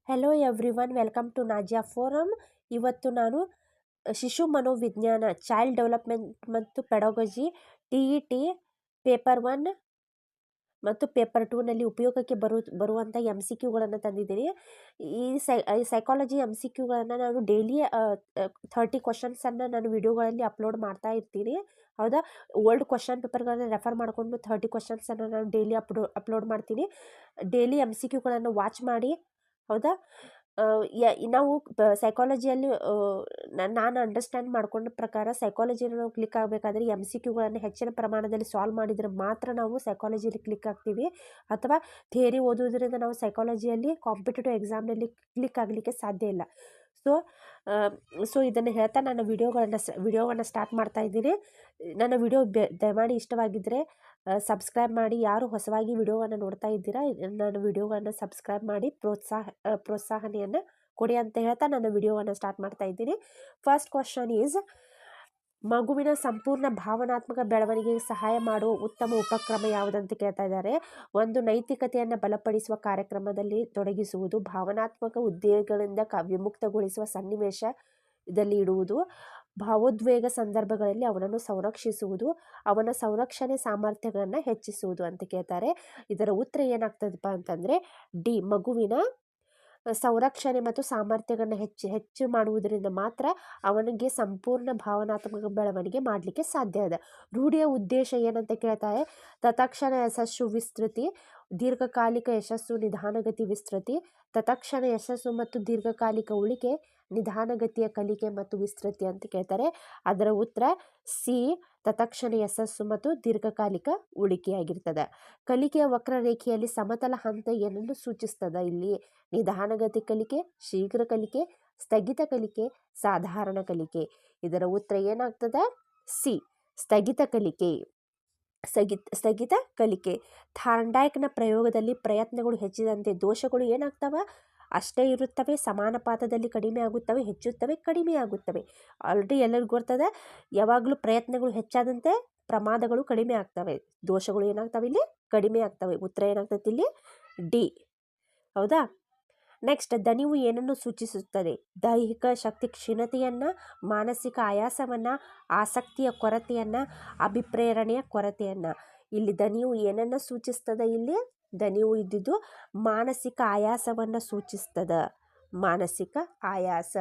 Hello everyone, welcome to Nazia forum. ಇವತ್ತು ನಾನು ಶಿಶು ಮನೋವಿಜ್ಞಾನ child development ಮತ್ತು ಪೆಡಾಗಜಿ TET ಪೇಪರ್ 1 ಮತ್ತು ಪೇಪರ್ 2ನಲ್ಲಿ ಉಪಯೋಗಕ್ಕೆ ಬರುವಂಥ MCQಗಳನ್ನು ತಂದಿದ್ದೀನಿ. ಈ ಸೈಕಾಲಜಿ MCQಗಳನ್ನು ನಾನು ಡೈಲಿ 30 ಕ್ವಶನ್ಸನ್ನು ನಾನು ವಿಡಿಯೋಗಳಲ್ಲಿ ಅಪ್ಲೋಡ್ ಮಾಡ್ತಾ ಇರ್ತೀನಿ. ಹೌದಾ, ಓಲ್ಡ್ ಕ್ವಶನ್ ಪೇಪರ್ಗಳನ್ನು ರೆಫರ್ ಮಾಡಿಕೊಂಡು 30 ಕ್ವಶನ್ಸನ್ನು ನಾನು ಡೈಲಿ ಅಪ್ಲೋಡ್ ಮಾಡ್ತೀನಿ. ಡೈಲಿ MCQಗಳನ್ನು ವಾಚ್ ಮಾಡಿ. ಹೌದಾ, ನಾವು ಸೈಕಾಲಜಿಯಲ್ಲಿ ನಾನು ಅಂಡರ್ಸ್ಟ್ಯಾಂಡ್ ಮಾಡ್ಕೊಂಡ ಪ್ರಕಾರ ಸೈಕಾಲಜಿಯನ್ನು ನಾವು ಕ್ಲಿಕ್ ಆಗಬೇಕಾದ್ರೆ MCQಗಳನ್ನು ಹೆಚ್ಚಿನ ಪ್ರಮಾಣದಲ್ಲಿ ಸಾಲ್ವ್ ಮಾಡಿದರೆ ಮಾತ್ರ ನಾವು ಸೈಕಾಲಜಿಯಲ್ಲಿ ಕ್ಲಿಕ್ ಆಗ್ತೀವಿ. ಅಥವಾ ಥಿಯರಿ ಓದೋದ್ರಿಂದ ನಾವು ಸೈಕಾಲಜಿಯಲ್ಲಿ ಕಾಂಪಿಟೇಟಿವ್ ಎಕ್ಸಾಮ್ನಲ್ಲಿ ಕ್ಲಿಕ್ ಆಗಲಿಕ್ಕೆ ಸಾಧ್ಯ ಇಲ್ಲ. ಸೊ ಇದನ್ನು ಹೇಳ್ತಾ ನಾನು ವಿಡಿಯೋವನ್ನು ಸ್ಟಾರ್ಟ್ ಮಾಡ್ತಾ ಇದ್ದೀನಿ. ನನ್ನ ವಿಡಿಯೋ ದಯಮಾಡಿ ಇಷ್ಟವಾಗಿದ್ದರೆ ಸಬ್ಸ್ಕ್ರೈಬ್ ಮಾಡಿ. ಯಾರು ಹೊಸವಾಗಿ ವಿಡಿಯೋವನ್ನು ನೋಡ್ತಾ ಇದ್ದೀರಾ, ನನ್ನ ವಿಡಿಯೋವನ್ನು ಸಬ್ಸ್ಕ್ರೈಬ್ ಮಾಡಿ ಪ್ರೋತ್ಸಾಹನೆಯನ್ನು ಕೊಡಿ ಅಂತ ಹೇಳ್ತಾ ನನ್ನ ವಿಡಿಯೋವನ್ನು ಸ್ಟಾರ್ಟ್ ಮಾಡ್ತಾ ಇದ್ದೀನಿ. ಫಸ್ಟ್ ಕ್ವಶನ್ ಈಸ್, ಮಗುವಿನ ಸಂಪೂರ್ಣ ಭಾವನಾತ್ಮಕ ಬೆಳವಣಿಗೆಗೆ ಸಹಾಯ ಮಾಡುವ ಉತ್ತಮ ಉಪಕ್ರಮ ಯಾವುದಂತ ಕೇಳ್ತಾ ಇದ್ದಾರೆ. ಒಂದು, ನೈತಿಕತೆಯನ್ನು ಬಲಪಡಿಸುವ ಕಾರ್ಯಕ್ರಮದಲ್ಲಿ ತೊಡಗಿಸುವುದು. ಭಾವನಾತ್ಮಕ ಉದ್ವೇಗಗಳಿಂದ ವಿಮುಕ್ತಗೊಳಿಸುವ ಸನ್ನಿವೇಶದಲ್ಲಿ ಇಡುವುದು. ಭಾವೋದ್ವೇಗ ಸಂದರ್ಭಗಳಲ್ಲಿ ಅವನನ್ನು ಸಂರಕ್ಷಿಸುವುದು. ಅವನ ಸಂರಕ್ಷಣೆ ಸಾಮರ್ಥ್ಯಗಳನ್ನು ಹೆಚ್ಚಿಸುವುದು ಅಂತ ಕೇಳ್ತಾರೆ. ಇದರ ಉತ್ತರ ಏನಾಗ್ತದಪ್ಪ ಅಂತಂದರೆ ಡಿ, ಮಗುವಿನ ಸಂರಕ್ಷಣೆ ಮತ್ತು ಸಾಮರ್ಥ್ಯಗಳನ್ನು ಹೆಚ್ಚು ಮಾಡುವುದರಿಂದ ಮಾತ್ರ ಅವನಿಗೆ ಸಂಪೂರ್ಣ ಭಾವನಾತ್ಮಕ ಬೆಳವಣಿಗೆ ಮಾಡಲಿಕ್ಕೆ ಸಾಧ್ಯ ಇದೆ. ರೂಢಿಯ ಉದ್ದೇಶ ಏನಂತ ಕೇಳ್ತಾರೆ, ತತ್ಕ್ಷಣ ಯಶಸ್ಸು ವಿಸ್ತೃತಿ, ದೀರ್ಘಕಾಲಿಕ ಯಶಸ್ಸು ನಿಧಾನಗತಿ ವಿಸ್ತೃತಿ. ತತ್ಕ್ಷಣ ಯಶಸ್ಸು ಮತ್ತು ದೀರ್ಘಕಾಲಿಕ ಉಳಿಕೆ, ನಿಧಾನಗತಿಯ ಕಲಿಕೆ ಮತ್ತು ವಿಸ್ತೃತಿ ಅಂತ ಕೇಳ್ತಾರೆ. ಅದರ ಉತ್ತರ ಸಿ, ತತ್ಕ್ಷಣ ಯಶಸ್ಸು ಮತ್ತು ದೀರ್ಘಕಾಲಿಕ ಉಳಿಕೆಯಾಗಿರ್ತದೆ. ಕಲಿಕೆಯ ವಕ್ರರೇಖೆಯಲ್ಲಿ ಸಮತಲ ಹಂತ ಏನನ್ನು ಸೂಚಿಸ್ತದ? ಇಲ್ಲಿ ನಿಧಾನಗತಿ ಕಲಿಕೆ, ಶೀಘ್ರ ಕಲಿಕೆ, ಸ್ಥಗಿತ ಕಲಿಕೆ, ಸಾಧಾರಣ ಕಲಿಕೆ. ಇದರ ಉತ್ತರ ಏನಾಗ್ತದೆ? ಸಿ, ಸ್ಥಗಿತ ಕಲಿಕೆ. ಸ್ಥಗಿತ ಕಲಿಕೆ. ಥಾರ್ನ್ಡೈಕ್ನ ಪ್ರಯೋಗದಲ್ಲಿ ಪ್ರಯತ್ನಗಳು ಹೆಚ್ಚಿದಂತೆ ದೋಷಗಳು ಏನಾಗ್ತವೆ? ಅಷ್ಟೇ ಇರುತ್ತವೆ. ಸಮಾನುಪಾತದಲ್ಲಿ ಕಡಿಮೆ ಆಗುತ್ತವೆ, ಹೆಚ್ಚುತ್ತವೆ, ಕಡಿಮೆ ಆಗುತ್ತವೆ. ಆಲ್ರೆಡಿ ಎಲ್ಲರಿಗೂ ಗೊತ್ತದೆ, ಯಾವಾಗಲೂ ಪ್ರಯತ್ನಗಳು ಹೆಚ್ಚಾದಂತೆ ಪ್ರಮಾದಗಳು ಕಡಿಮೆ ಆಗ್ತವೆ, ದೋಷಗಳು ಏನಾಗ್ತವೆ? ಇಲ್ಲಿ ಕಡಿಮೆ ಆಗ್ತವೆ. ಉತ್ತರ ಏನಾಗ್ತದೆ ಇಲ್ಲಿ? ಡಿ. ಹೌದಾ. ನೆಕ್ಸ್ಟ್, ದಣಿವು ಏನನ್ನು ಸೂಚಿಸುತ್ತದೆ? ದೈಹಿಕ ಶಕ್ತಿ ಕ್ಷೀಣತೆಯನ್ನು, ಮಾನಸಿಕ ಆಯಾಸವನ್ನು, ಆಸಕ್ತಿಯ ಕೊರತೆಯನ್ನು, ಅಭಿಪ್ರೇರಣೆಯ ಕೊರತೆಯನ್ನು. ಇಲ್ಲಿ ದಣಿವು ಏನನ್ನು ಸೂಚಿಸ್ತದೆ? ಇಲ್ಲಿ ದಣಿವು ಇದ್ದಿದ್ದು ಮಾನಸಿಕ ಆಯಾಸವನ್ನು ಸೂಚಿಸ್ತದ. ಮಾನಸಿಕ ಆಯಾಸ.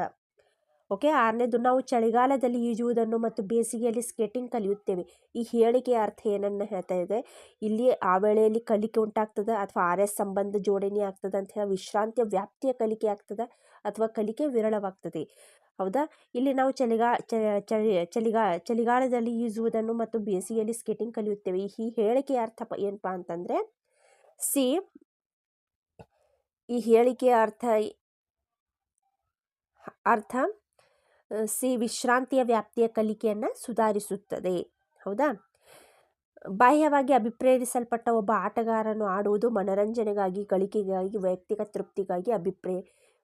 ಓಕೆ. ಆರನೇದು, ನಾವು ಚಳಿಗಾಲದಲ್ಲಿ ಈಜುವುದನ್ನು ಮತ್ತು ಬೇಸಿಗೆಯಲ್ಲಿ ಸ್ಕೇಟಿಂಗ್ ಕಲಿಯುತ್ತೇವೆ. ಈ ಹೇಳಿಕೆಯ ಅರ್ಥ ಏನನ್ನು ಹೇಳ್ತಾ ಇದೆ? ಇಲ್ಲಿ ಆ ವೇಳೆಯಲ್ಲಿ ಕಲಿಕೆ ಉಂಟಾಗ್ತದೆ ಅಥವಾ RS ಸಂಬಂಧ ಜೋಡಣೆ ಆಗ್ತದೆ ಅಂತ ಹೇಳಿ ವಿಶ್ರಾಂತಿಯ ವ್ಯಾಪ್ತಿಯ ಕಲಿಕೆ ಆಗ್ತದೆ ಅಥವಾ ಕಲಿಕೆ ವಿರಳವಾಗ್ತದೆ. ಹೌದಾ. ಇಲ್ಲಿ ನಾವು ಚಳಿಗಾಲದಲ್ಲಿ ಈಜುವುದನ್ನು ಮತ್ತು ಬೇಸಿಗೆಯಲ್ಲಿ ಸ್ಕೇಟಿಂಗ್ ಕಲಿಯುತ್ತೇವೆ. ಈ ಹೇಳಿಕೆಯ ಅರ್ಥ ಏನಪ್ಪಾ ಅಂತಂದರೆ ಸಿ. ಈ ಹೇಳಿಕೆಯ ಅರ್ಥ ಸಿ, ವಿಶ್ರಾಂತಿಯ ವ್ಯಾಪ್ತಿಯ ಕಲಿಕೆಯನ್ನು ಸುಧಾರಿಸುತ್ತದೆ. ಹೌದಾ. ಬಾಹ್ಯವಾಗಿ ಅಭಿಪ್ರೇರಿಸಲ್ಪಟ್ಟ ಒಬ್ಬ ಆಟಗಾರನು ಆಡುವುದು ಮನರಂಜನೆಗಾಗಿ, ಗಳಿಕೆಗಾಗಿ, ವೈಯಕ್ತಿಕ ತೃಪ್ತಿಗಾಗಿ,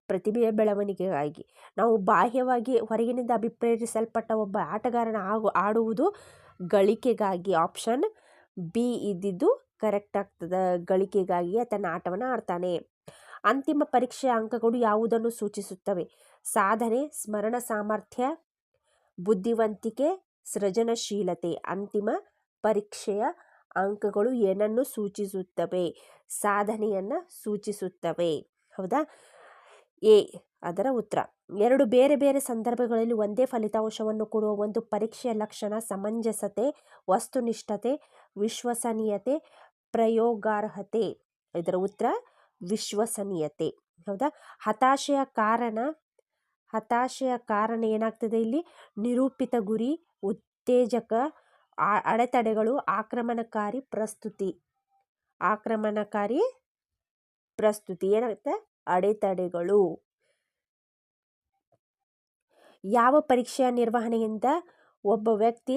ಪ್ರತಿಭೆಯ ಬೆಳವಣಿಗೆಗಾಗಿ. ನಾವು ಬಾಹ್ಯವಾಗಿ ಹೊರಗಿನಿಂದ ಅಭಿಪ್ರೇರಿಸಲ್ಪಟ್ಟ ಒಬ್ಬ ಆಟಗಾರನ ಆಡುವುದು ಗಳಿಕೆಗಾಗಿ. ಆಪ್ಷನ್ ಬಿ ಇದ್ದಿದ್ದು ಕರೆಕ್ಟ್ ಆಗ್ತದೆ. ಗಳಿಕೆಗಾಗಿ ತನ್ನ ಆಟವನ್ನು ಆಡ್ತಾನೆ. ಅಂತಿಮ ಪರೀಕ್ಷೆಯ ಅಂಕಗಳು ಯಾವುದನ್ನು ಸೂಚಿಸುತ್ತವೆ? ಸಾಧನೆ, ಸ್ಮರಣ ಸಾಮರ್ಥ್ಯ, ಬುದ್ಧಿವಂತಿಕೆ, ಸೃಜನಶೀಲತೆ. ಅಂತಿಮ ಪರೀಕ್ಷೆಯ ಅಂಕಗಳು ಏನನ್ನು ಸೂಚಿಸುತ್ತವೆ? ಸಾಧನೆಯನ್ನು ಸೂಚಿಸುತ್ತವೆ. ಹೌದಾ. ಎ ಅದರ ಉತ್ತರ. ಎರಡು ಬೇರೆ ಬೇರೆ ಸಂದರ್ಭಗಳಲ್ಲಿ ಒಂದೇ ಫಲಿತಾಂಶವನ್ನು ಕೊಡುವ ಒಂದು ಪರೀಕ್ಷೆಯ ಲಕ್ಷಣ ಸಮಂಜಸತೆ, ವಸ್ತುನಿಷ್ಠತೆ, ವಿಶ್ವಸನೀಯತೆ, ಪ್ರಯೋಗಾರ್ಹತೆ. ಇದರ ಉತ್ತರ ವಿಶ್ವಸನೀಯತೆ. ಹೌದಾ. ಹತಾಶೆಯ ಕಾರಣ ಏನಾಗ್ತದೆ? ಇಲ್ಲಿ ನಿರೂಪಿತ ಗುರಿ, ಉತ್ತೇಜಕ, ಅಡೆತಡೆಗಳು, ಆಕ್ರಮಣಕಾರಿ ಪ್ರಸ್ತುತಿ. ಏನಾಗುತ್ತೆ? ಅಡೆತಡೆಗಳು. ಯಾವ ಪರೀಕ್ಷೆಯ ನಿರ್ವಹಣೆಯಿಂದ ಒಬ್ಬ ವ್ಯಕ್ತಿ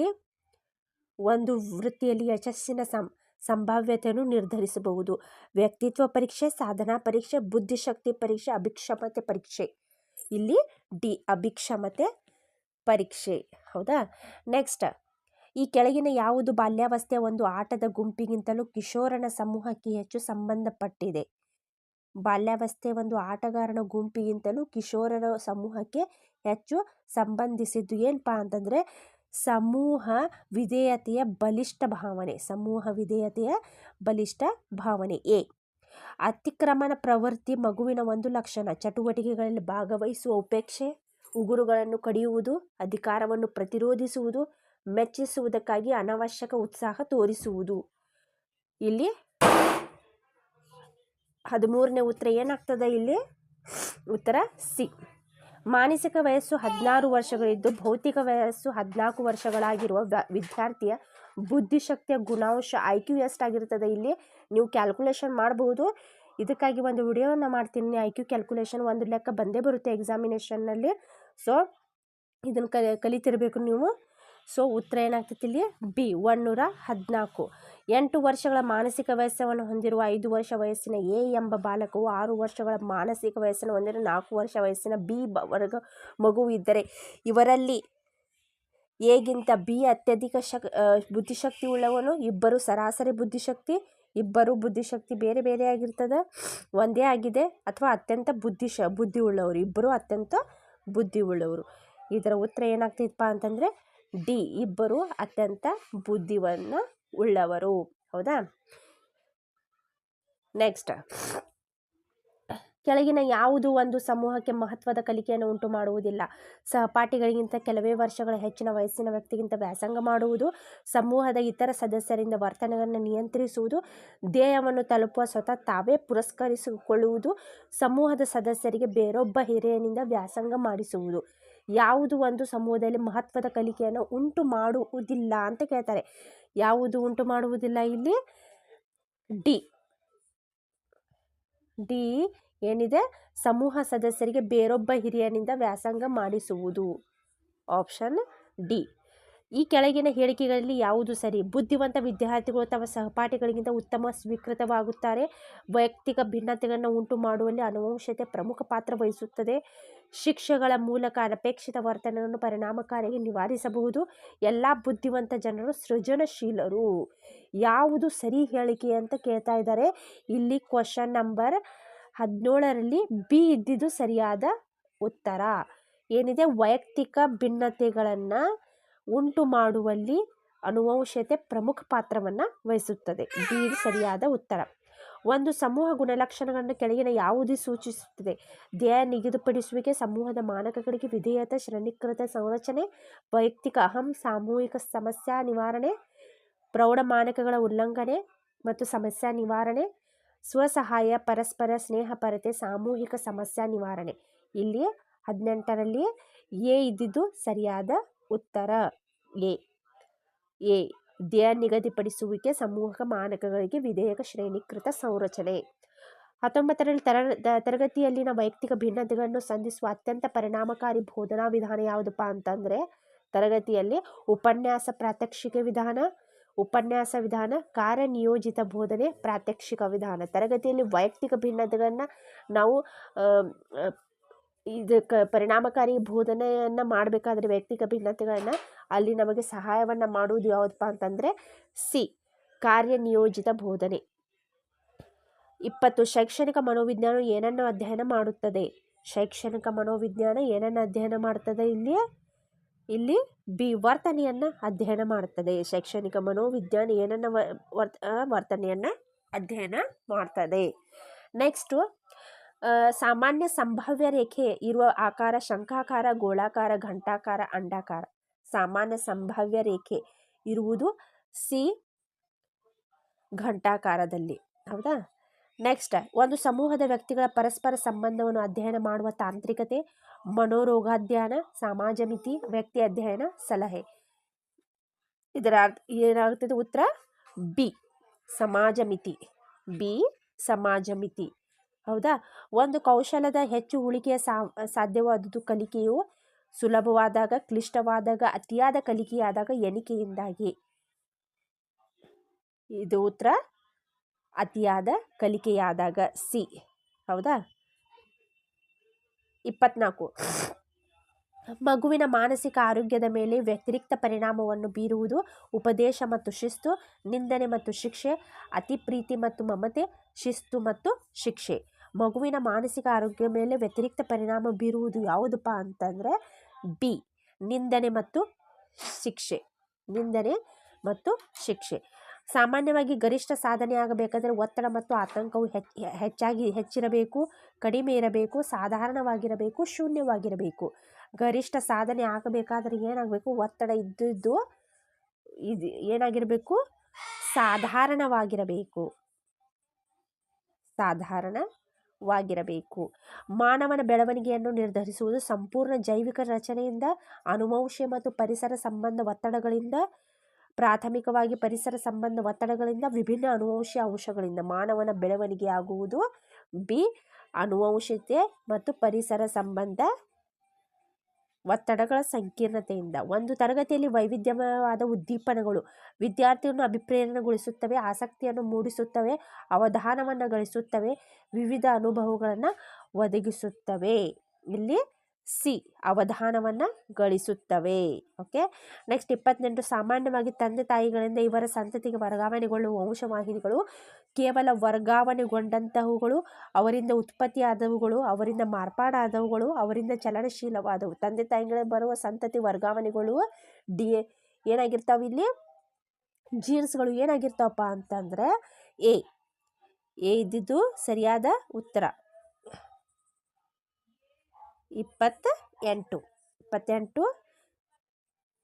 ಒಂದು ವೃತ್ತಿಯಲ್ಲಿ ಯಶಸ್ಸಿನ ಸಂಭಾವ್ಯತೆಯನ್ನು ನಿರ್ಧರಿಸಬಹುದು? ವ್ಯಕ್ತಿತ್ವ ಪರೀಕ್ಷೆ, ಸಾಧನಾ ಪರೀಕ್ಷೆ, ಬುದ್ಧಿಶಕ್ತಿ ಪರೀಕ್ಷೆ, ಅಭಿಕ್ಷಮತೆ ಪರೀಕ್ಷೆ. ಇಲ್ಲಿ ಡಿ, ಅಭಿಕ್ಷಮತೆ ಪರೀಕ್ಷೆ. ಹೌದಾ. ನೆಕ್ಸ್ಟ್, ಈ ಕೆಳಗಿನ ಯಾವುದು ಬಾಲ್ಯಾವಸ್ಥೆಯ ಒಂದು ಆಟದ ಗುಂಪಿಗಿಂತಲೂ ಕಿಶೋರನ ಸಮೂಹಕ್ಕೆ ಹೆಚ್ಚು ಸಂಬಂಧಪಟ್ಟಿದೆ? ಬಾಲ್ಯಾವಸ್ಥೆ ಒಂದು ಆಟಗಾರನ ಗುಂಪಿಗಿಂತಲೂ ಕಿಶೋರರ ಸಮೂಹಕ್ಕೆ ಹೆಚ್ಚು ಸಂಬಂಧಿಸಿದ್ದು. ಏನಪ್ಪ ಅಂತಂದರೆ ಸಮೂಹ ವಿಧೇಯತೆಯ ಬಲಿಷ್ಠ ಭಾವನೆ. ಸಮೂಹ ವಿಧೇಯತೆಯ ಬಲಿಷ್ಠ ಭಾವನೆ. ಎ, ಅತಿಕ್ರಮಣ ಪ್ರವೃತ್ತಿ ಮಗುವಿನ ಒಂದು ಲಕ್ಷಣ. ಚಟುವಟಿಕೆಗಳಲ್ಲಿ ಭಾಗವಹಿಸುವ ಉಪೇಕ್ಷೆ, ಉಗುರುಗಳನ್ನು ಕಡಿಯುವುದು, ಅಧಿಕಾರವನ್ನು ಪ್ರತಿರೋಧಿಸುವುದು, ಮೆಚ್ಚಿಸುವುದಕ್ಕಾಗಿ ಅನವಶ್ಯಕ ಉತ್ಸಾಹ ತೋರಿಸುವುದು. ಇಲ್ಲಿ 13ನೇ ಉತ್ತರ ಏನಾಗ್ತದೆ? ಇಲ್ಲಿ ಉತ್ತರ ಸಿ. ಮಾನಸಿಕ ವಯಸ್ಸು 16 ವರ್ಷಗಳಿದ್ದು ಭೌತಿಕ ವಯಸ್ಸು 14 ವರ್ಷಗಳಾಗಿರುವ ವಿದ್ಯಾರ್ಥಿಯ ಬುದ್ಧಿಶಕ್ತಿಯ ಗುಣಾಂಶ IQ ಎಷ್ಟಾಗಿರ್ತದೆ? ಇಲ್ಲಿ ನೀವು ಕ್ಯಾಲ್ಕುಲೇಷನ್ ಮಾಡಬಹುದು. ಇದಕ್ಕಾಗಿ ಒಂದು ವಿಡಿಯೋನ ಮಾಡ್ತೀನಿ. IQ ಕ್ಯಾಲ್ಕುಲೇಷನ್ ಒಂದು ಲೆಕ್ಕ ಬಂದೇ ಬರುತ್ತೆ ಎಕ್ಸಾಮಿನೇಷನ್ನಲ್ಲಿ. ಸೊ ಇದನ್ನು ಕಲಿತಿರಬೇಕು ನೀವು. ಸೊ ಉತ್ತರ ಏನಾಗ್ತೈತಿ ಇಲ್ಲಿ? ಬಿ, 114. 8 ವರ್ಷಗಳ ಮಾನಸಿಕ ವಯಸ್ಸನ್ನು ಹೊಂದಿರುವ 5 ವರ್ಷ ವಯಸ್ಸಿನ ಎ ಎಂಬ ಬಾಲಕವು 6 ವರ್ಷಗಳ ಮಾನಸಿಕ ವಯಸ್ಸನ್ನು ಹೊಂದಿರುವ 4 ವರ್ಷ ವಯಸ್ಸಿನ ಬಿ ವರ್ಗ ಮಗುವು ಇದ್ದರೆ ಇವರಲ್ಲಿ ಎಗಿಂತ ಬಿ ಅತ್ಯಧಿಕ ಬುದ್ಧಿಶಕ್ತಿ ಉಳ್ಳವನು. ಇಬ್ಬರು ಸರಾಸರಿ ಬುದ್ಧಿಶಕ್ತಿ, ಇಬ್ಬರು ಬುದ್ಧಿಶಕ್ತಿ ಬೇರೆ ಬೇರೆ ಆಗಿರ್ತದೆ, ಒಂದೇ ಆಗಿದೆ, ಅಥವಾ ಅತ್ಯಂತ ಬುದ್ಧಿ ಉಳ್ಳವರು, ಇಬ್ಬರು ಅತ್ಯಂತ ಬುದ್ಧಿ ಉಳ್ಳವರು. ಇದರ ಉತ್ತರ ಏನಾಗ್ತೈತಪ್ಪ ಅಂತಂದರೆ ಡಿ, ಇಬ್ಬರು ಅತ್ಯಂತ ಬುದ್ಧಿವನ್ನು ಉಳ್ಳವರು. ಹೌದಾ? ನೆಕ್ಸ್ಟ್, ಕೆಳಗಿನ ಯಾವುದು ಒಂದು ಸಮೂಹಕ್ಕೆ ಮಹತ್ವದ ಕಲಿಕೆಯನ್ನು ಉಂಟು ಮಾಡುವುದಿಲ್ಲ? ಸಹಪಾಠಿಗಳಿಗಿಂತ ಕೆಲವೇ ವರ್ಷಗಳ ಹೆಚ್ಚಿನ ವಯಸ್ಸಿನ ವ್ಯಕ್ತಿಗಿಂತ ವ್ಯಾಸಂಗ ಮಾಡುವುದು, ಸಮೂಹದ ಇತರ ಸದಸ್ಯರಿಂದ ವರ್ತನೆಗಳನ್ನು ನಿಯಂತ್ರಿಸುವುದು, ಧ್ಯೇಯವನ್ನು ತಲುಪುವ ಸ್ವತಃ ತಾವೇ ಪುರಸ್ಕರಿಸಿಕೊಳ್ಳುವುದು, ಸಮೂಹದ ಸದಸ್ಯರಿಗೆ ಬೇರೊಬ್ಬ ಹಿರಿಯನಿಂದ ವ್ಯಾಸಂಗ ಮಾಡಿಸುವುದು. ಯಾವುದು ಒಂದು ಸಮೂಹದಲ್ಲಿ ಮಹತ್ವದ ಕಲಿಕೆಯನ್ನು ಉಂಟು ಮಾಡುವುದಿಲ್ಲ ಅಂತ ಕೇಳ್ತಾರೆ. ಯಾವುದು ಉಂಟು ಮಾಡುವುದಿಲ್ಲ? ಇಲ್ಲಿ ಡಿ ಏನಿದೆ? ಸಮೂಹ ಸದಸ್ಯರಿಗೆ ಬೇರೊಬ್ಬ ಹಿರಿಯನಿಂದ ವ್ಯಾಸಂಗ ಮಾಡಿಸುವುದು. Option D. ಈ ಕೆಳಗಿನ ಹೇಳಿಕೆಗಳಲ್ಲಿ ಯಾವುದು ಸರಿ? ಬುದ್ಧಿವಂತ ವಿದ್ಯಾರ್ಥಿಗಳು ತಮ್ಮ ಸಹಪಾಠಿಗಳಿಗಿಂತ ಉತ್ತಮ ಸ್ವೀಕೃತವಾಗುತ್ತಾರೆ. ವೈಯಕ್ತಿಕ ಭಿನ್ನತೆಗಳನ್ನು ಉಂಟು ಮಾಡುವಲ್ಲಿ ಅನುವಂಶತೆ ಪ್ರಮುಖ ಪಾತ್ರ ವಹಿಸುತ್ತದೆ. ಶಿಕ್ಷೆಗಳ ಮೂಲಕ ಅನಪೇಕ್ಷಿತ ವರ್ತನೆಯನ್ನು ಪರಿಣಾಮಕಾರಿಯಾಗಿ ನಿವಾರಿಸಬಹುದು. ಎಲ್ಲ ಬುದ್ಧಿವಂತ ಜನರು ಸೃಜನಶೀಲರು. ಯಾವುದು ಸರಿ ಹೇಳಿಕೆ ಅಂತ ಕೇಳ್ತಾ ಇದ್ದಾರೆ. ಇಲ್ಲಿ ಕ್ವಶನ್ ನಂಬರ್ 17ರಲ್ಲಿ ಬಿ ಇದ್ದಿದ್ದು ಸರಿಯಾದ ಉತ್ತರ. ಏನಿದೆ? ವೈಯಕ್ತಿಕ ಭಿನ್ನತೆಗಳನ್ನು ಉಂಟು ಮಾಡುವಲ್ಲಿ ಅನುವಂಶತೆ ಪ್ರಮುಖ ಪಾತ್ರವನ್ನು ವಹಿಸುತ್ತದೆ. ಬಿ ಇದು ಸರಿಯಾದ ಉತ್ತರ. ಒಂದು ಸಮೂಹ ಗುಣಲಕ್ಷಣಗಳನ್ನು ಕೆಳಗಿನ ಯಾವುದು ಸೂಚಿಸುತ್ತದೆ? ಧ್ಯೇಯ ನಿಗದಿಪಡಿಸುವಿಕೆ, ಸಮೂಹದ ಮಾನಕಗಳಿಗೆ ವಿಧೇಯತೆ, ಶ್ರೇಣೀಕೃತ ಸಂರಚನೆ, ವೈಯಕ್ತಿಕ ಅಹಂ, ಸಾಮೂಹಿಕ ಸಮಸ್ಯಾ ನಿವಾರಣೆ, ಪ್ರೌಢ ಮಾನಕಗಳ ಉಲ್ಲಂಘನೆ ಮತ್ತು ಸಮಸ್ಯಾ ನಿವಾರಣೆ, ಸ್ವಸಹಾಯ, ಪರಸ್ಪರ ಸ್ನೇಹಪರತೆ, ಸಾಮೂಹಿಕ ಸಮಸ್ಯಾ ನಿವಾರಣೆ. ಇಲ್ಲಿ 18ರಲ್ಲಿ ಎ ಇದ್ದಿದ್ದು ಸರಿಯಾದ ಉತ್ತರ. ಎ ಧ್ಯೇಯ ನಿಗದಿಪಡಿಸುವಿಕೆ, ಸಮೂಹ ಮಾನಕಗಳಿಗೆ ವಿಧೇಯಕ, ಶ್ರೇಣೀಕೃತ ಸಂರಚನೆ. 19ರಲ್ಲಿ ತರಗತಿಯಲ್ಲಿನ ವೈಯಕ್ತಿಕ ಭಿನ್ನತೆಗಳನ್ನು ಸಂಧಿಸುವ ಅತ್ಯಂತ ಪರಿಣಾಮಕಾರಿ ಬೋಧನಾ ವಿಧಾನ ಯಾವುದಪ್ಪ ಅಂತಂದರೆ ತರಗತಿಯಲ್ಲಿ ಉಪನ್ಯಾಸ ಪ್ರಾತ್ಯಕ್ಷಿಕೆ ವಿಧಾನ, ಉಪನ್ಯಾಸ ವಿಧಾನ, ಕಾರ್ಯನಿಯೋಜಿತ ಬೋಧನೆ, ಪ್ರಾತ್ಯಕ್ಷಿಕ ವಿಧಾನ. ತರಗತಿಯಲ್ಲಿ ವೈಯಕ್ತಿಕ ಭಿನ್ನತೆಗಳನ್ನು ನಾವು ಇದಕ್ಕೆ ಪರಿಣಾಮಕಾರಿ ಬೋಧನೆಯನ್ನು ಮಾಡಬೇಕಾದ್ರೆ ವೈಯಕ್ತಿಕ ಭಿನ್ನತೆಗಳನ್ನು ಅಲ್ಲಿ ನಮಗೆ ಸಹಾಯವನ್ನು ಮಾಡುವುದು ಯಾವುದಪ್ಪ ಅಂತಂದರೆ ಸಿ, ಕಾರ್ಯನಿಯೋಜಿತ ಬೋಧನೆ. 20 ಶೈಕ್ಷಣಿಕ ಮನೋವಿಜ್ಞಾನ ಏನನ್ನು ಅಧ್ಯಯನ ಮಾಡುತ್ತದೆ? ಶೈಕ್ಷಣಿಕ ಮನೋವಿಜ್ಞಾನ ಏನನ್ನು ಅಧ್ಯಯನ ಮಾಡ್ತದೆ? ಇಲ್ಲಿ ಬಿ, ವರ್ತನೆಯನ್ನು ಅಧ್ಯಯನ ಮಾಡುತ್ತದೆ. ಶೈಕ್ಷಣಿಕ ಮನೋವಿಜ್ಞಾನ ಏನನ್ನು ವರ್ತನೆಯನ್ನು ಅಧ್ಯಯನ ಮಾಡ್ತದೆ. ನೆಕ್ಸ್ಟು, ಸಾಮಾನ್ಯ ಸಂಭಾವ್ಯ ರೇಖೆ ಇರುವ ಆಕಾರ ಶಂಖಾಕಾರ, ಗೋಳಾಕಾರ, ಘಂಟಾಕಾರ, ಅಂಡಾಕಾರ. ಸಾಮಾನ್ಯ ಸಂಭಾವ್ಯ ರೇಖೆ ಇರುವುದು ಸಿ, ಘಂಟಾಕಾರದಲ್ಲಿ. ಹೌದಾ? ನೆಕ್ಸ್ಟ್, ಒಂದು ಸಮೂಹದ ವ್ಯಕ್ತಿಗಳ ಪರಸ್ಪರ ಸಂಬಂಧವನ್ನು ಅಧ್ಯಯನ ಮಾಡುವ ತಾಂತ್ರಿಕತೆ, ಮನೋರೋಗಾಧ್ಯಯನ, ಸಮಾಜ ಮಿತಿ, ವ್ಯಕ್ತಿ ಅಧ್ಯಯನ, ಸಲಹೆ. ಇದರ ಏನಾಗ್ತದೆ? ಉತ್ತರ ಬಿ, ಸಮಾಜ ಮಿತಿ. ಬಿ, ಸಮಾಜ ಮಿತಿ. ಹೌದಾ? ಒಂದು ಕೌಶಲದ ಹೆಚ್ಚು ಉಳಿಕೆಯ ಸಾಧ್ಯವಾದುದು ಕಲಿಕೆಯು ಸುಲಭವಾದಾಗ, ಕ್ಲಿಷ್ಟವಾದಾಗ, ಅತಿಯಾದ ಕಲಿಕೆಯಾದಾಗ, ಎಣಿಕೆಯಿಂದಾಗಿ. ಇದು ಉತ್ತರ ಅತಿಯಾದ ಕಲಿಕೆಯಾದಾಗ, ಸಿ. ಹೌದಾ? 24, ಮಗುವಿನ ಮಾನಸಿಕ ಆರೋಗ್ಯದ ಮೇಲೆ ವ್ಯತಿರಿಕ್ತ ಪರಿಣಾಮವನ್ನು ಬೀರುವುದು ಉಪದೇಶ ಮತ್ತು ಶಿಸ್ತು, ನಿಂದನೆ ಮತ್ತು ಶಿಕ್ಷೆ, ಅತಿ ಪ್ರೀತಿ ಮತ್ತು ಮಮತೆ, ಶಿಸ್ತು ಮತ್ತು ಶಿಕ್ಷೆ. ಮಗುವಿನ ಮಾನಸಿಕ ಆರೋಗ್ಯ ಮೇಲೆ ವ್ಯತಿರಿಕ್ತ ಪರಿಣಾಮ ಬೀರುವುದು ಯಾವುದಪ್ಪ ಅಂತಂದರೆ ಬಿ, ನಿಂದನೆ ಮತ್ತು ಶಿಕ್ಷೆ. ನಿಂದನೆ ಮತ್ತು ಶಿಕ್ಷೆ. ಸಾಮಾನ್ಯವಾಗಿ ಗರಿಷ್ಠ ಸಾಧನೆ ಆಗಬೇಕಾದರೆ ಒತ್ತಡ ಮತ್ತು ಆತಂಕವು ಹೆಚ್ಚಿರಬೇಕು, ಕಡಿಮೆ ಇರಬೇಕು, ಸಾಧಾರಣವಾಗಿರಬೇಕು, ಶೂನ್ಯವಾಗಿರಬೇಕು. ಗರಿಷ್ಠ ಸಾಧನೆ ಆಗಬೇಕಾದ್ರೆ ಏನಾಗಬೇಕು? ಒತ್ತಡ ಇದು ಏನಾಗಿರಬೇಕು? ಸಾಧಾರಣವಾಗಿರಬೇಕು. ಮಾನವನ ಬೆಳವಣಿಗೆಯನ್ನು ನಿರ್ಧರಿಸುವುದು ಸಂಪೂರ್ಣ ಜೈವಿಕ ರಚನೆಯಿಂದ, ಅನುವಂಶೀಯ ಮತ್ತು ಪರಿಸರ ಸಂಬಂಧ ಒತ್ತಡಗಳಿಂದ. ಪ್ರಾಥಮಿಕವಾಗಿ ಪರಿಸರ ಸಂಬಂಧ ಒತ್ತಡಗಳಿಂದ, ವಿಭಿನ್ನ ಅನುವಂಶೀಯ ಅಂಶಗಳಿಂದ ಮಾನವನ ಬೆಳವಣಿಗೆಯಾಗುವುದು. ಬಿ, ಅನುವಂಶೀಯತೆ ಮತ್ತು ಪರಿಸರ ಸಂಬಂಧ ಒತ್ತಡಗಳ ಸಂಕೀರ್ಣತೆಯಿಂದ. ಒಂದು ತರಗತಿಯಲ್ಲಿ ವೈವಿಧ್ಯಮಯವಾದ ಉದ್ದೀಪನಗಳು ವಿದ್ಯಾರ್ಥಿಯನ್ನು ಅಭಿಪ್ರೇರಣೆಗೊಳಿಸುತ್ತವೆ, ಆಸಕ್ತಿಯನ್ನು ಮೂಡಿಸುತ್ತವೆ, ಅವಧಾನವನ್ನು ಗಳಿಸುತ್ತವೆ, ವಿವಿಧ ಅನುಭವಗಳನ್ನು ಒದಗಿಸುತ್ತವೆ. ಇಲ್ಲಿ ಸಿ, ಅವಧಾನವನ್ನು ಗಳಿಸುತ್ತವೆ. ಓಕೆ. ನೆಕ್ಸ್ಟ್ 28. ಸಾಮಾನ್ಯವಾಗಿ ತಂದೆ ತಾಯಿಗಳಿಂದ ಇವರ ಸಂತತಿಗೆ ವರ್ಗಾವಣೆಗೊಳ್ಳುವ ವಂಶವಾಹಿನಿಗಳು ಕೇವಲ ವರ್ಗಾವಣೆಗೊಂಡಂತಹವುಗಳು, ಅವರಿಂದ ಉತ್ಪತ್ತಿಯಾದವುಗಳು, ಅವರಿಂದ ಮಾರ್ಪಾಡಾದವುಗಳು, ಅವರಿಂದ ಚಲನಶೀಲವಾದವು. ತಂದೆ ತಾಯಿಗಳಿಂದ ಬರುವ ಸಂತತಿ ವರ್ಗಾವಣೆಗೊಳ್ಳುವ ಏನಾಗಿರ್ತಾವೆ? ಇಲ್ಲಿ ಜೀನ್ಸ್ಗಳು ಏನಾಗಿರ್ತಾವಪ್ಪ ಅಂತಂದರೆ ಎ ಇದ್ದಿದ್ದು ಸರಿಯಾದ ಉತ್ತರ. 28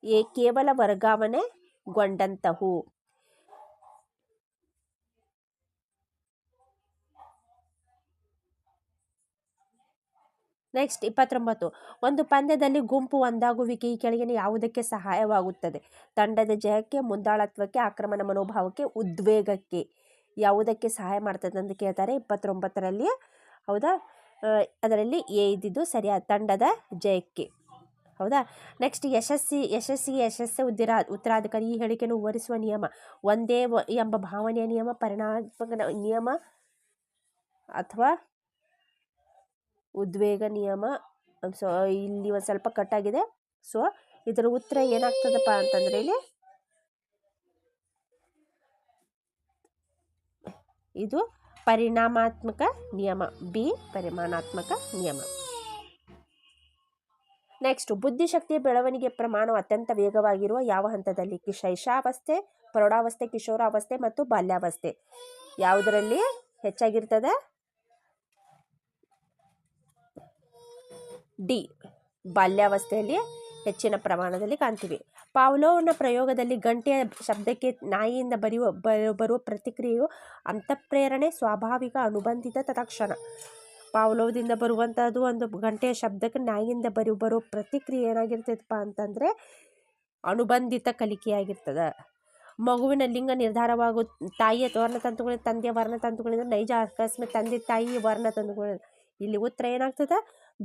ಎ, ಕೇವಲ ವರ್ಗಾವಣೆಗೊಂಡಂತಹವು. ನೆಕ್ಸ್ಟ್ 29. ಒಂದು ಪಂದ್ಯದಲ್ಲಿ ಗುಂಪು ಒಂದಾಗುವಿಕೆ ಈ ಕೆಳಗಿನ ಯಾವುದಕ್ಕೆ ಸಹಾಯವಾಗುತ್ತದೆ? ತಂಡದ ಜಯಕ್ಕೆ, ಮುಂದಾಳತ್ವಕ್ಕೆ, ಆಕ್ರಮಣ ಮನೋಭಾವಕ್ಕೆ, ಉದ್ವೇಗಕ್ಕೆ. ಯಾವುದಕ್ಕೆ ಸಹಾಯ ಮಾಡ್ತದೆ ಅಂತ ಕೇಳ್ತಾರೆ 29ರಲ್ಲಿ. ಹೌದಾ? ಅದರಲ್ಲಿ ಎ ಇದ್ದಿದ್ದು ಸರಿಯಾದ, ತಂಡದ ಜಯಕ್ಕೆ. ಹೌದಾ? ನೆಕ್ಸ್ಟ್ ಯಶಸ್ಸು ಉತ್ತರಾಧಿಕಾರಿ. ಈ ಹೇಳಿಕೆಯನ್ನು ವಿವರಿಸುವ ನಿಯಮ. ಒಂದೇ ಎಂಬ ಭಾವನೆಯ ನಿಯಮ, ಪರಿಣಾಮಾತ್ಮಕ ನಿಯಮ ಅಥವಾ ಉದ್ವೇಗ ನಿಯಮ. ಸೊ ಇಲ್ಲಿ ಒಂದು ಸ್ವಲ್ಪ ಕಟ್ಟಾಗಿದೆ. ಸೊ ಇದರ ಉತ್ತರ ಏನಾಗ್ತದಪ್ಪ ಅಂತಂದರೆ ಇಲ್ಲಿ ಇದು ಪರಿಣಾಮಾತ್ಮಕ ನಿಯಮ. ಬಿ, ಪರಿಮಾಣಾತ್ಮಕ ನಿಯಮ. ನೆಕ್ಸ್ಟ್, ಬುದ್ಧಿಶಕ್ತಿಯ ಬೆಳವಣಿಗೆ ಪ್ರಮಾಣವು ಅತ್ಯಂತ ವೇಗವಾಗಿರುವ ಯಾವ ಹಂತದಲ್ಲಿ? ಶೈಶವಾವಸ್ಥೆ, ಪ್ರೌಢಾವಸ್ಥೆ, ಕಿಶೋರಾವಸ್ಥೆ ಮತ್ತು ಬಾಲ್ಯಾವಸ್ಥೆ. ಯಾವುದರಲ್ಲಿ ಹೆಚ್ಚಾಗಿರ್ತದೆ? ಡಿ, ಬಾಲ್ಯಾವಸ್ಥೆಯಲ್ಲಿ ಹೆಚ್ಚಿನ ಪ್ರಮಾಣದಲ್ಲಿ ಕಾಣ್ತೀವಿ. ಪಾವ್ಲೋವ್ನ ಪ್ರಯೋಗದಲ್ಲಿ ಗಂಟೆಯ ಶಬ್ದಕ್ಕೆ ನಾಯಿಯಿಂದ ಬರುವ ಪ್ರತಿಕ್ರಿಯೆಯು ಅಂತಃಪ್ರೇರಣೆ, ಸ್ವಾಭಾವಿಕ, ಅನುಬಂಧಿತ, ತತ್ಕ್ಷಣ. ಪಾವ್ಲೋವ್ದಿಂದ ಬರುವಂಥದ್ದು ಒಂದು ಗಂಟೆಯ ಶಬ್ದಕ್ಕೆ ನಾಯಿಯಿಂದ ಬರೋ ಪ್ರತಿಕ್ರಿಯೆ ಏನಾಗಿರ್ತೈತಪ್ಪ ಅಂತಂದರೆ ಅನುಬಂಧಿತ ಕಲಿಕೆಯಾಗಿರ್ತದೆ. ಮಗುವಿನ ಲಿಂಗ ನಿರ್ಧಾರವಾಗುವ ತಾಯಿಯ ವರ್ಣತಂತುಗಳಿಂದ, ತಂದೆಯ ವರ್ಣತಂತುಗಳಿಂದ, ನೈಜ ಅಕಸ್ಮಾತ್ ತಂದೆ ತಾಯಿ ವರ್ಣತಂತುಗಳಿಂದ. ಇಲ್ಲಿ ಉತ್ತರ ಏನಾಗ್ತದೆ?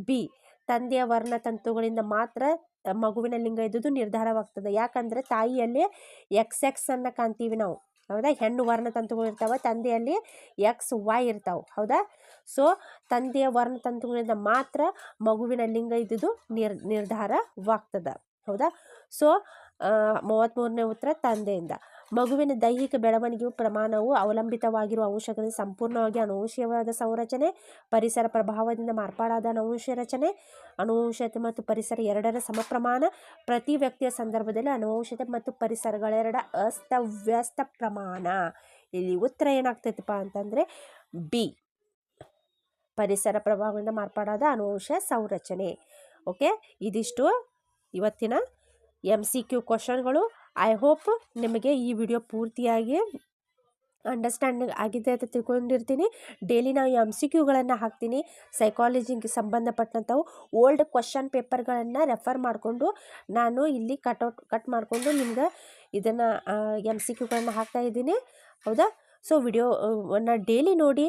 ಬಿ, ತಂದೆಯ ವರ್ಣತಂತುಗಳಿಂದ ಮಾತ್ರ ಮಗುವಿನ ಲಿಂಗ ಇದ್ದುದು ನಿರ್ಧಾರವಾಗ್ತದೆ. ಯಾಕಂದರೆ ತಾಯಿಯಲ್ಲಿ XX ಅನ್ನು ಕಾಣ್ತೀವಿ ನಾವು. ಹೌದಾ? ಹೆಣ್ಣು ವರ್ಣತಂತುಗಳು ಇರ್ತಾವೆ, ತಂದೆಯಲ್ಲಿ XY ಇರ್ತಾವೆ. ಹೌದಾ? ಸೊ ತಂದೆಯ ವರ್ಣತಂತುಗಳಿಂದ ಮಾತ್ರ ಮಗುವಿನ ಲಿಂಗ ಇದ್ದುದು ನಿರ್ಧಾರವಾಗ್ತದೆ. ಹೌದಾ? ಸೊ 33ನೇ ಉತ್ತರ ತಂದೆಯಿಂದ. ಮಗುವಿನ ದೈಹಿಕ ಬೆಳವಣಿಗೆಯು ಪ್ರಮಾಣವು ಅವಲಂಬಿತವಾಗಿರುವ ಅಂಶಗಳಿಂದ ಸಂಪೂರ್ಣವಾಗಿ ಅನುವಂಶೀಯವಾದ ಸಂರಚನೆ, ಪರಿಸರ ಪ್ರಭಾವದಿಂದ ಮಾರ್ಪಾಡಾದ ಅನುವಂಶೀಯ ರಚನೆ, ಅನುವಂಶೀಯತೆ ಮತ್ತು ಪರಿಸರ ಎರಡರ ಸಮಪ್ರಮಾಣ. ಪ್ರತಿ ವ್ಯಕ್ತಿಯ ಸಂದರ್ಭದಲ್ಲಿ ಅನುವಂಶೀಯತೆ ಮತ್ತು ಪರಿಸರಗಳೆರಡ ಅಸ್ತವ್ಯಸ್ತ ಪ್ರಮಾಣ. ಇಲ್ಲಿ ಉತ್ತರ ಏನಾಗ್ತೈತಪ್ಪ ಅಂತಂದರೆ ಬಿ, ಪರಿಸರ ಪ್ರಭಾವದಿಂದ ಮಾರ್ಪಾಡಾದ ಅನುವಂಶೀಯ ಸಂರಚನೆ. ಓಕೆ. ಇದಿಷ್ಟು ಇವತ್ತಿನ MCQ ಕ್ವಶನ್ಗಳು. ಐ ಹೋಪ್ ನಿಮಗೆ ಈ ವಿಡಿಯೋ ಪೂರ್ತಿಯಾಗಿ ಅಂಡರ್ಸ್ಟ್ಯಾಂಡಿಂಗ್ ಆಗಿದೆ ಅಂತ ತಿಳ್ಕೊಂಡಿರ್ತೀನಿ. ಡೈಲಿ ನಾವು MCQಗಳನ್ನು ಹಾಕ್ತೀನಿ. ಸೈಕಾಲಜಿಗೆ ಸಂಬಂಧಪಟ್ಟಂಥವು ಓಲ್ಡ್ ಕ್ವಶನ್ ಪೇಪರ್ಗಳನ್ನು ರೆಫರ್ ಮಾಡಿಕೊಂಡು ನಾನು ಇಲ್ಲಿ ಕಟ್ ಮಾಡಿಕೊಂಡು ನಿಮ್ಗೆ ಇದನ್ನು MCQಗಳನ್ನು ಹಾಕ್ತಾ ಇದ್ದೀನಿ. ಹೌದಾ? ಸೊ ವಿಡಿಯೋವನ್ನು ಡೈಲಿ ನೋಡಿ.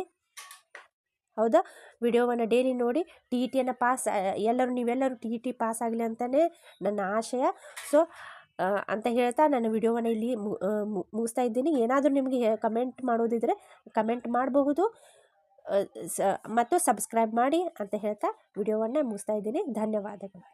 ಹೌದಾ? ವಿಡಿಯೋವನ್ನು ಡೈಲಿ ನೋಡಿ TETಯನ್ನು ನೀವೆಲ್ಲರೂ TET ಪಾಸ್ ಆಗಲಿ ಅಂತಲೇ ನನ್ನ ಆಶಯ. ಸೊ ಅಂತ ಹೇಳ್ತಾ ನನ್ನ ವಿಡಿಯೋವನ್ನು ಇಲ್ಲಿ ಮುಗಿಸ್ತಾ ಇದ್ದೀನಿ. ಏನಾದರೂ ನಿಮಗೆ ಕಮೆಂಟ್ ಮಾಡೋದಿದ್ರೆ ಕಮೆಂಟ್ ಮಾಡಬಹುದು ಮತ್ತು ಸಬ್ಸ್ಕ್ರೈಬ್ ಮಾಡಿ ಅಂತ ಹೇಳ್ತಾ ವಿಡಿಯೋವನ್ನು ಮುಗಿಸ್ತಾ ಇದ್ದೀನಿ. ಧನ್ಯವಾದಗಳು.